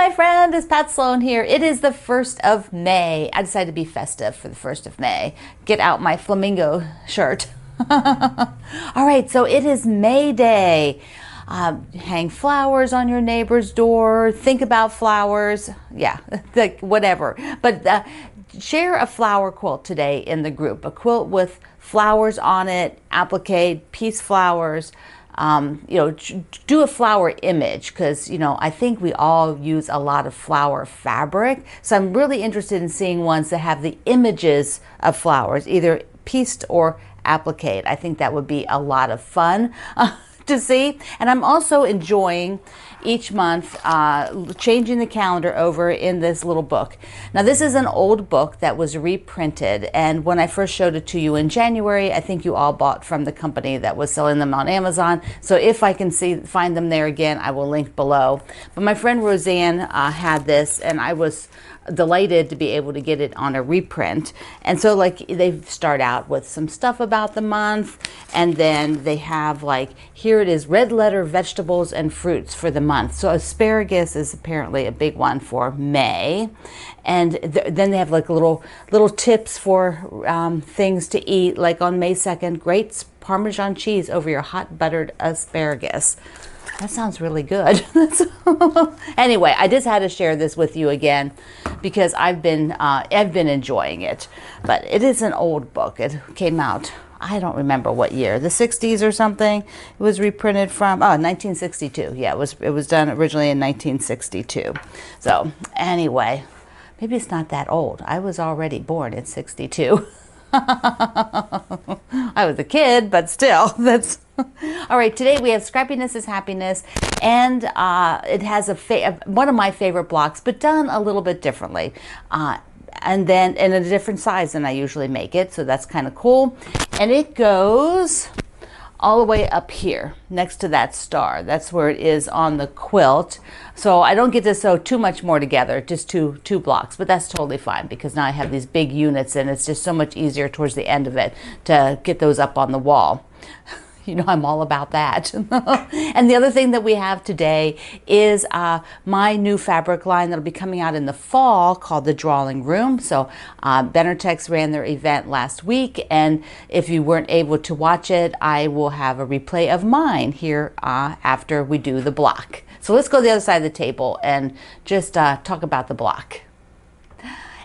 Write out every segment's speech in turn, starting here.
my friend, it's Pat Sloan here. It is the 1st of May. I decided to be festive for the 1st of May. Get out my flamingo shirt. All right, so it is May Day. Hang flowers on your neighbor's door. Think about flowers. Yeah, like whatever. But share a flower quilt today in the group. A quilt with flowers on it, applique, peace flowers. Do a flower image because, I think we all use a lot of flower fabric. So I'm really interested in seeing ones that have the images of flowers, either pieced or applique. I think that would be a lot of fun to see. And I'm also enjoying each month changing the calendar over in this little book. Now this is an old book that was reprinted, and when I first showed it to you in January, I think you all bought from the company that was selling them on Amazon. So if I can find them there again, I will link below. But my friend Roseanne had this, and I was delighted to be able to get it on a reprint. And so they start out with some stuff about the month, and then they have here it is, red letter vegetables and fruits for the month. So asparagus is apparently a big one for May. And then they have little tips for things to eat, like on May 2nd, grate Parmesan cheese over your hot buttered asparagus. That sounds really good. Anyway, I just had to share this with you again because I've been enjoying it. But it is an old book. It came out, I don't remember what year, the 60s or something. It was reprinted from 1962. Yeah, it was done originally in 1962. So anyway, maybe it's not that old. I was already born in 62. I was a kid, but still, that's all right. Today we have Scrappiness is Happiness, and it has one of my favorite blocks, but done a little bit differently, and then in a different size than I usually make it. So that's kind of cool, and it goes all the way up here next to that star. That's where it is on the quilt. So I don't get to sew too much more together, just two blocks, but that's totally fine because now I have these big units and it's just so much easier towards the end of it to get those up on the wall. I'm all about that. And the other thing that we have today is my new fabric line that'll be coming out in the fall called the Drawing Room. So Benertex ran their event last week, and if you weren't able to watch it, I will have a replay of mine here after we do the block. So let's go to the other side of the table and just talk about the block.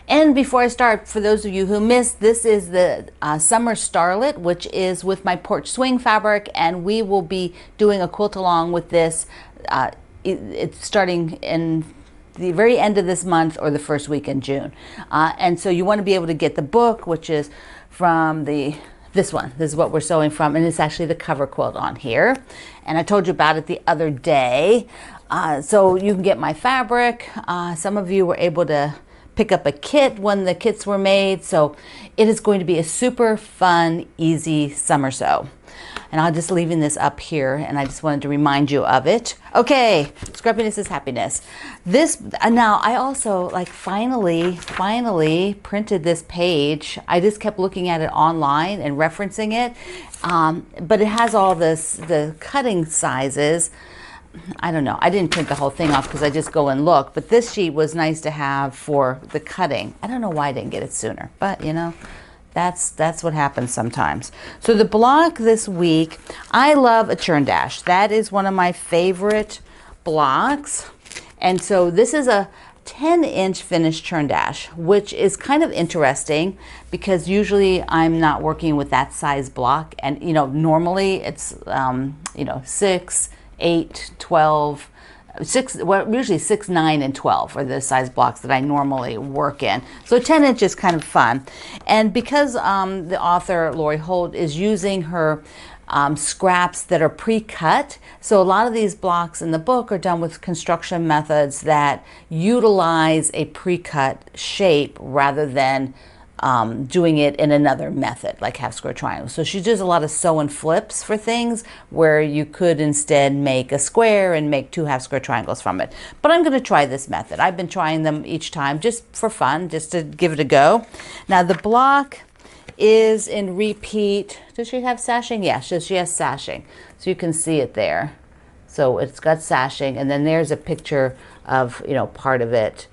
And before I start, for those of you who missed, this is the Summer Starlet, which is with my porch swing fabric, and we will be doing a quilt along with this. It's starting in the very end of this month or the first week in June. And so you want to be able to get the book, which is from this one. This is what we're sewing from, and it's actually the cover quilt on here. And I told you about it the other day. So you can get my fabric. Some of you were able to pick up a kit when the kits were made. So it is going to be a super fun, easy summer sew. And I'm just leaving this up here, and I just wanted to remind you of it. Okay, Scrappiness is Happiness. Now I also finally printed this page. I just kept looking at it online and referencing it. But it has all the cutting sizes. I don't know. I didn't print the whole thing off because I just go and look. But this sheet was nice to have for the cutting. I don't know why I didn't get it sooner. But, that's what happens sometimes. So the block this week, I love a churn dash. That is one of my favorite blocks. And so this is a 10-inch finished churn dash, which is kind of interesting because usually I'm not working with that size block. And, normally it's, 6, 8, 12, 6, well, usually 6, 9, and 12 are the size blocks that I normally work in. So 10 inch is kind of fun. And because the author, Lori Holt, is using her scraps that are pre-cut, so a lot of these blocks in the book are done with construction methods that utilize a pre-cut shape rather than doing it in another method, like half square triangles. So she does a lot of sew and flips for things where you could instead make a square and make 2 half square triangles from it. But I'm going to try this method. I've been trying them each time just for fun, just to give it a go. Now the block is in repeat. Does she have sashing? Yeah, she has sashing. So you can see it there. So it's got sashing, and then there's a picture of, you know, part of it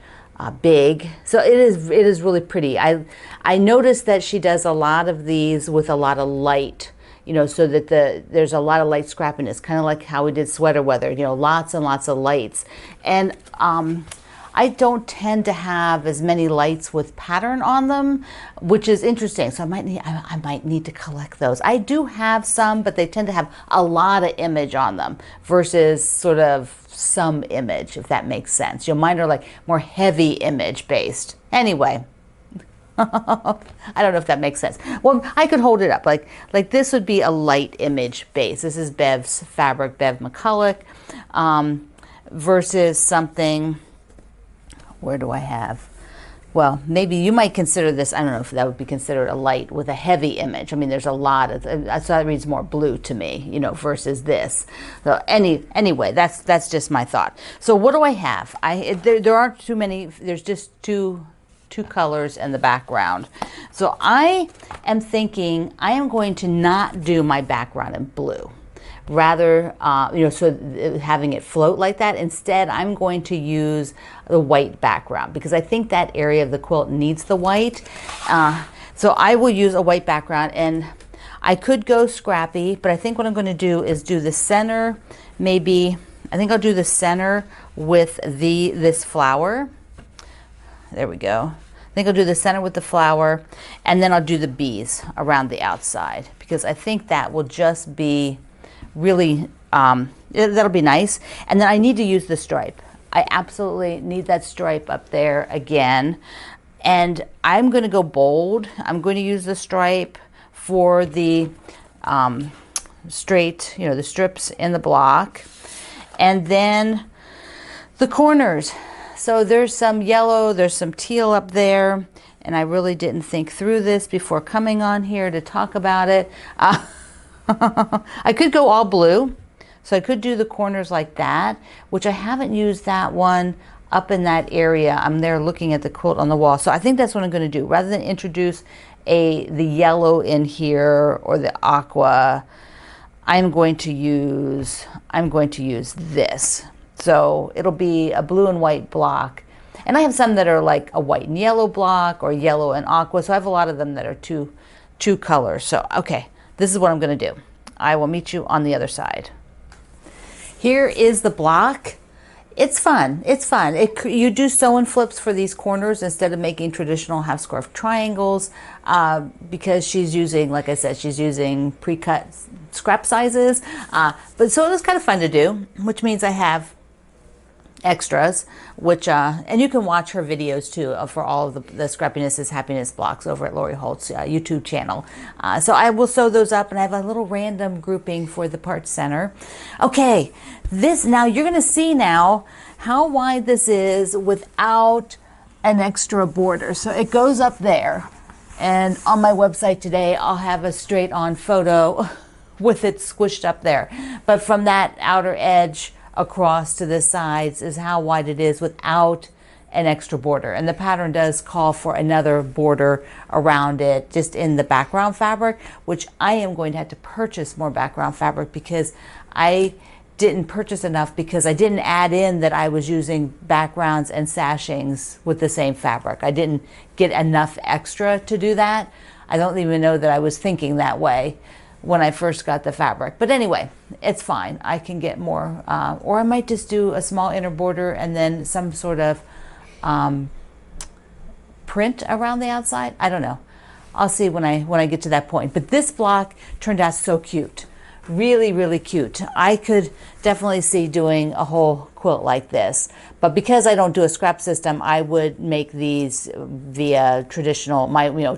big. So it is really pretty. I noticed that she does a lot of these with a lot of light, you know, so that there's a lot of light scrappiness, kind of like how we did sweater weather, you know, lots and lots of lights. And I don't tend to have as many lights with pattern on them, which is interesting. So I might need to collect those. I do have some, but they tend to have a lot of image on them versus sort of some image, if that makes sense. You know, mine are like more heavy image based. Anyway, I don't know if that makes sense. Well, I could hold it up like this would be a light image base. This is Bev's fabric, Bev McCulloch, versus something. Where do I have? Well, maybe you might consider this, I don't know if that would be considered a light with a heavy image. I mean, there's a lot of, so that reads more blue to me, you know, versus this. So anyway, that's just my thought. So what do I have? There aren't too many, there's just two colors in the background. So I am thinking I am going to not do my background in blue. Rather, you know, so having it float like that. Instead, I'm going to use the white background because I think that area of the quilt needs the white. So I will use a white background, and I could go scrappy, but I think what I'm going to do is do the center. Maybe I think I'll do the center with this flower. There we go. I think I'll do the center with the flower, and then I'll do the bees around the outside because I think that will just be really, that'll be nice. And then I need to use the stripe. I absolutely need that stripe up there again. And I'm going to go bold. I'm going to use the stripe for the straight, you know, the strips in the block. And then the corners. So there's some yellow, there's some teal up there. And I really didn't think through this before coming on here to talk about it. I could go all blue, so I could do the corners like that, which I haven't used that one up in that area. I'm there looking at the quilt on the wall, so I think that's what I'm going to do. Rather than introduce the yellow in here or the aqua, I'm going to use this. So it'll be a blue and white block, and I have some that are like a white and yellow block or yellow and aqua. So I have a lot of them that are two colors. So okay. This is what I'm going to do. I will meet you on the other side. Here is the block. It's fun. It's fun. You do sew and flips for these corners instead of making traditional half square triangles because she's using, like I said, she's using pre-cut scrap sizes. But so it was kind of fun to do, which means I have extras, which and you can watch her videos too for all of the Scrappiness is Happiness blocks over at Lori Holt's YouTube channel. So I will sew those up, and I have a little random grouping for the part center. Okay, this now you're going to see now how wide this is without an extra border. So it goes up there, and on my website today I'll have a straight on photo with it squished up there. But from that outer edge across to the sides is how wide it is without an extra border. And the pattern does call for another border around it just in the background fabric, which I am going to have to purchase more background fabric because I didn't purchase enough because I didn't add in that I was using backgrounds and sashings with the same fabric. I didn't get enough extra to do that. I don't even know that I was thinking that way when I first got the fabric. But anyway, it's fine. I can get more, or I might just do a small inner border and then some sort of print around the outside. I don't know. I'll see when I get to that point. But this block turned out so cute. Really, really cute. I could definitely see doing a whole quilt like this. But because I don't do a scrap system, I would make these via traditional,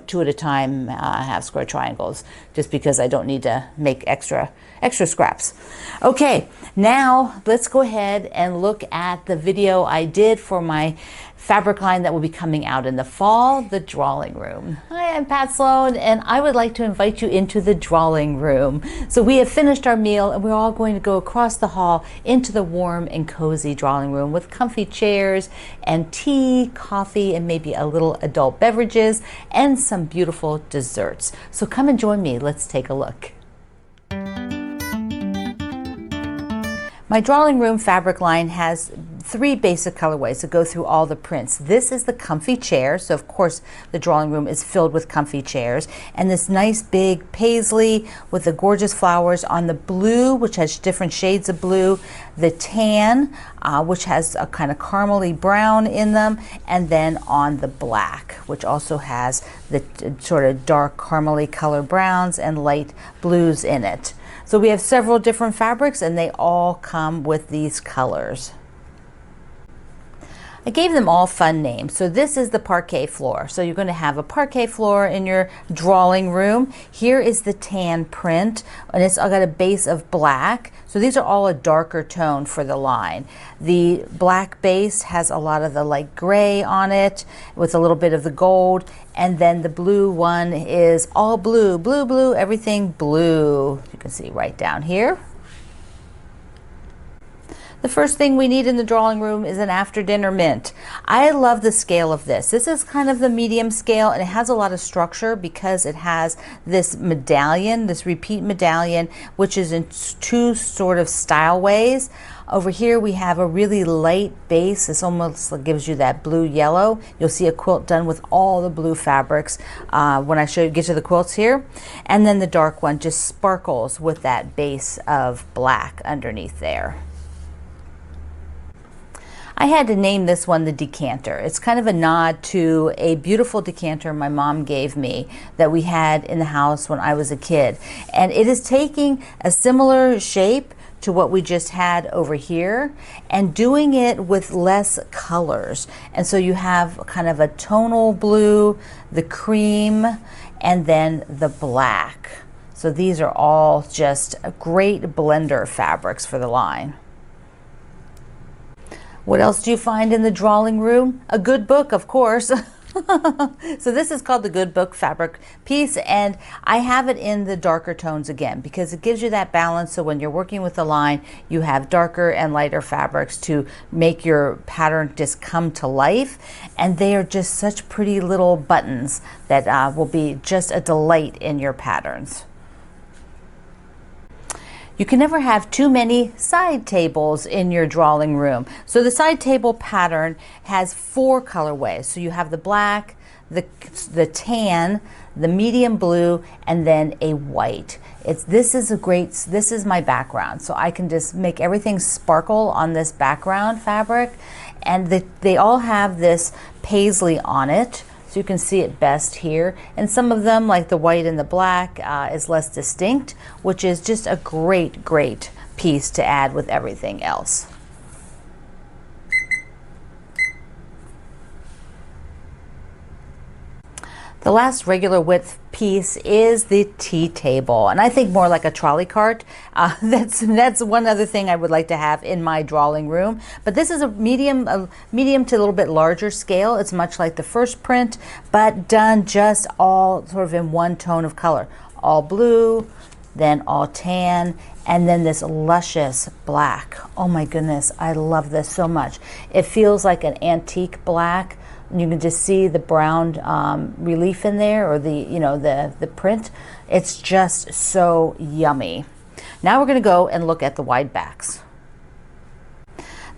two at a time half square triangles, just because I don't need to make extra scraps. Okay, now let's go ahead and look at the video I did for my fabric line that will be coming out in the fall, the drawing room. Hi, I'm Pat Sloan, and I would like to invite you into the drawing room. So we have finished our meal, and we're all going to go across the hall into the warm and cozy drawing room with comfy chairs and tea, coffee, and maybe a little adult beverages and some beautiful desserts. So come and join me. Let's take a look. My drawing room fabric line has 3 basic colorways that go through all the prints. This is the comfy chair, so of course the drawing room is filled with comfy chairs, and this nice big paisley with the gorgeous flowers on the blue, which has different shades of blue, the tan, which has a kind of caramely brown in them, and then on the black, which also has the sort of dark caramely color browns and light blues in it. So we have several different fabrics and they all come with these colors. I gave them all fun names. So this is the parquet floor. So you're going to have a parquet floor in your drawing room. Here is the tan print, and it's got a base of black. So these are all a darker tone for the line. The black base has a lot of the light gray on it with a little bit of the gold. And then the blue one is all blue, blue, blue, everything blue. You can see right down here. The first thing we need in the drawing room is an after dinner mint. I love the scale of this. This is kind of the medium scale, and it has a lot of structure because it has this medallion, this repeat medallion, which is in 2 sort of style ways. Over here we have a really light base. This almost gives you that blue yellow. You'll see a quilt done with all the blue fabrics when I get to the quilts here. And then the dark one just sparkles with that base of black underneath there. I had to name this one the decanter. It's kind of a nod to a beautiful decanter my mom gave me that we had in the house when I was a kid. And it is taking a similar shape to what we just had over here and doing it with less colors. And so you have kind of a tonal blue, the cream, and then the black. So these are all just great blender fabrics for the line. What else do you find in the drawing room? A good book, of course. So this is called the Good Book fabric piece, and I have it in the darker tones again because it gives you that balance. So when you're working with the line, you have darker and lighter fabrics to make your pattern just come to life. And they are just such pretty little buttons that will be just a delight in your patterns. You can never have too many side tables in your drawing room. So the side table pattern has 4 colorways. So you have the black, the tan, the medium blue, and then a white. This is my background. So I can just make everything sparkle on this background fabric. And they all have this paisley on it. So you can see it best here. And some of them, like the white and the black, is less distinct, which is just a great, great piece to add with everything else. The last regular width piece is the tea table, and I think more like a trolley cart. That's one other thing I would like to have in my drawing room. But this is a medium to a little bit larger scale. It's much like the first print, but done just all sort of in one tone of color. All blue, then all tan, and then this luscious black. Oh my goodness, I love this so much. It feels like an antique black. You can just see the brown relief in there, or the print. It's just so yummy. Now we're going to go and look at the wide backs.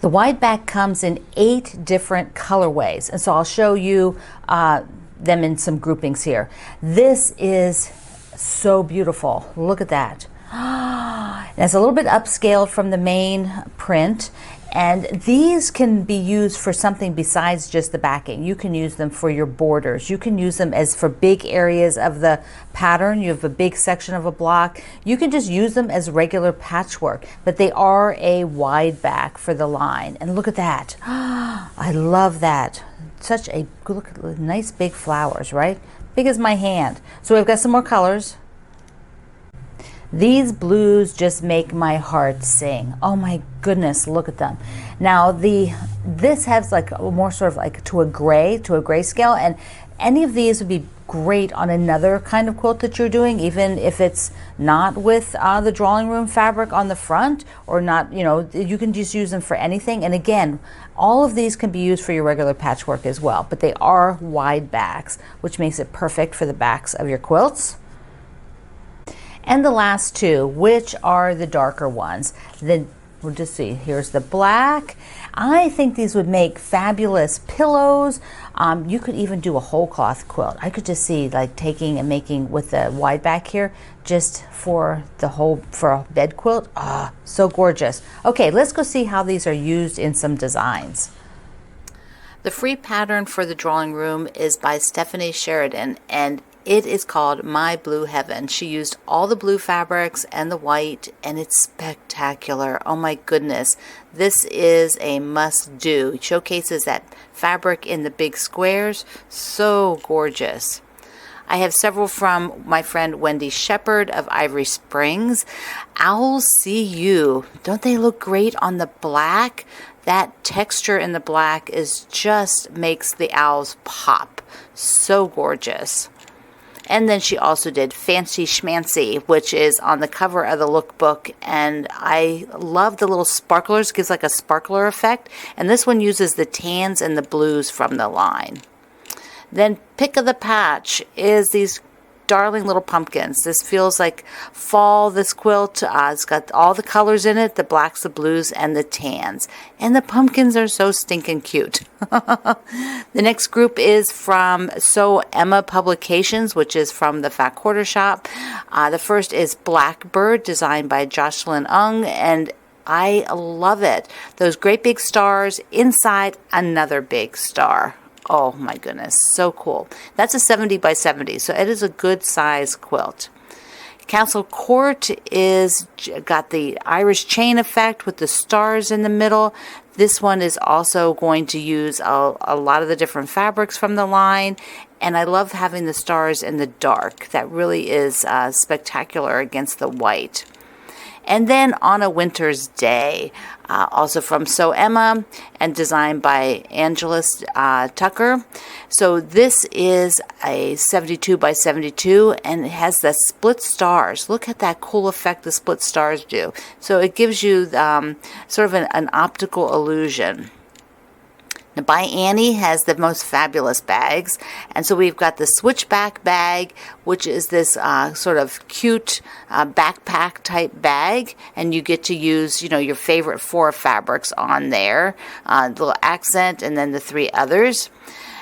The wide back comes in 8 different colorways, and so I'll show you them in some groupings here. This is so beautiful. Look at that. And it's a little bit upscaled from the main print. And these can be used for something besides just the backing. You can use them for your borders. You can use them as for big areas of the pattern. You have a big section of a block. You can just use them as regular patchwork, but they are a wide back for the line. And look at that. I love that. Such a, look at the nice big flowers, right? Big as my hand. So we've got some more colors. These blues just make my heart sing. Oh my goodness, look at them. Now this has like a more sort of like to a gray scale, and any of these would be great on another kind of quilt that you're doing, even if it's not with the drawing room fabric on the front, or not, you can just use them for anything. And again, all of these can be used for your regular patchwork as well, but they are wide backs, which makes it perfect for the backs of your quilts. And the last 2, which are the darker ones. The we'll just see. Here's the black. I think these would make fabulous pillows. You could even do a whole cloth quilt. I could just see like taking and making with the wide back here just for a bed quilt. Ah, so gorgeous. Okay, let's go see how these are used in some designs. The free pattern for the drawing room is by Stephanie Sheridan, and it is called My Blue Heaven. She used all the blue fabrics and the white, and it's spectacular. Oh my goodness. This is a must-do. It showcases that fabric in the big squares. So gorgeous. I have several from my friend Wendy Shepard of Ivory Springs. Owls See You. Don't they look great on the black? That texture in the black just makes the owls pop. So gorgeous. And then she also did Fancy Schmancy, which is on the cover of the lookbook. And I love the little sparklers. It gives like a sparkler effect. And this one uses the tans and the blues from the line. Then Pick of the Patch is these darling little pumpkins. This feels like fall, this quilt. It's got all the colors in it, the blacks, the blues, and the tans. And the pumpkins are so stinking cute. The next group is from Sew Emma Publications, which is from the Fat Quarter Shop. The first is Blackbird, designed by Jocelyn Ung, and I love it. Those great big stars inside another big star. Oh my goodness, so cool. That's a 70 by 70, so it is a good size quilt. Castle Court is got the Irish chain effect with the stars in the middle. This one is also going to use a lot of the different fabrics from the line, and I love having the stars in the dark. That really is spectacular against the white. And then On a Winter's Day, also from Sew Emma and designed by Angelus Tucker. So this is a 72 by 72 and it has the split stars. Look at that cool effect the split stars do. So it gives you sort of an optical illusion. Now, By Annie has the most fabulous bags, and so we've got the switchback bag, which is this sort of cute backpack type bag, and you get to use, your favorite 4 fabrics on there, the little accent, and then the 3 others.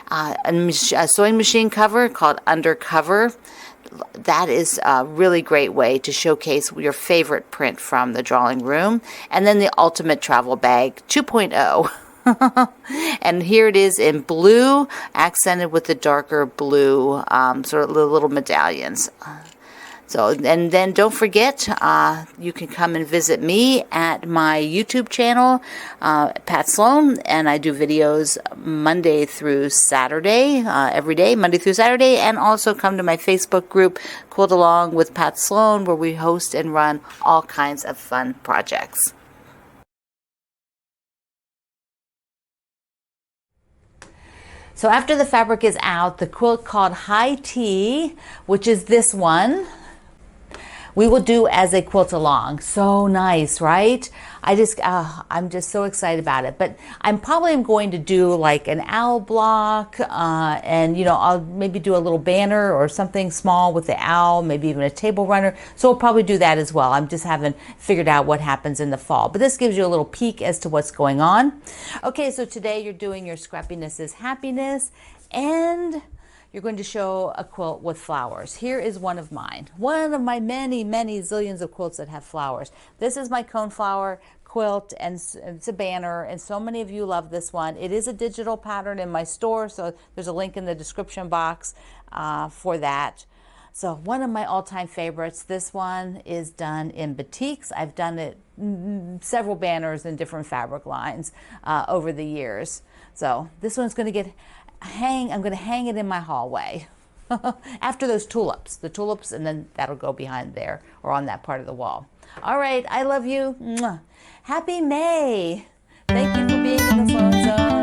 A sewing machine cover called Undercover. That is a really great way to showcase your favorite print from the drawing room. And then the Ultimate Travel Bag 2.0. And here it is in blue, accented with the darker blue, sort of the little medallions. So, and then don't forget, you can come and visit me at my YouTube channel, Pat Sloan, and I do videos Monday through Saturday, every day, Monday through Saturday, and also come to my Facebook group, Quilt Along with Pat Sloan, where we host and run all kinds of fun projects. So after the fabric is out, the quilt called High Tea, which is this one, we will do as a quilt along. So nice, right? I'm just so excited about it. But I'm probably going to do like an owl block, and I'll maybe do a little banner or something small with the owl, maybe even a table runner. So we'll probably do that as well. I'm just haven't figured out what happens in the fall. But this gives you a little peek as to what's going on. Okay, so today you're doing your Scrappiness is Happiness, and you're going to show a quilt with flowers. Here is one of mine. One of my many, many zillions of quilts that have flowers. This is my coneflower quilt, and it's a banner, and so many of you love this one. It is a digital pattern in my store, so there's a link in the description box for that. So one of my all-time favorites, this one is done in batiks. I've done it several banners in different fabric lines over the years. So this one's going to I'm going to hang it in my hallway after those tulips, and then that'll go behind there or on that part of the wall. All right, I love you. Mwah. Happy May. Thank you for being in the Sloan Zone.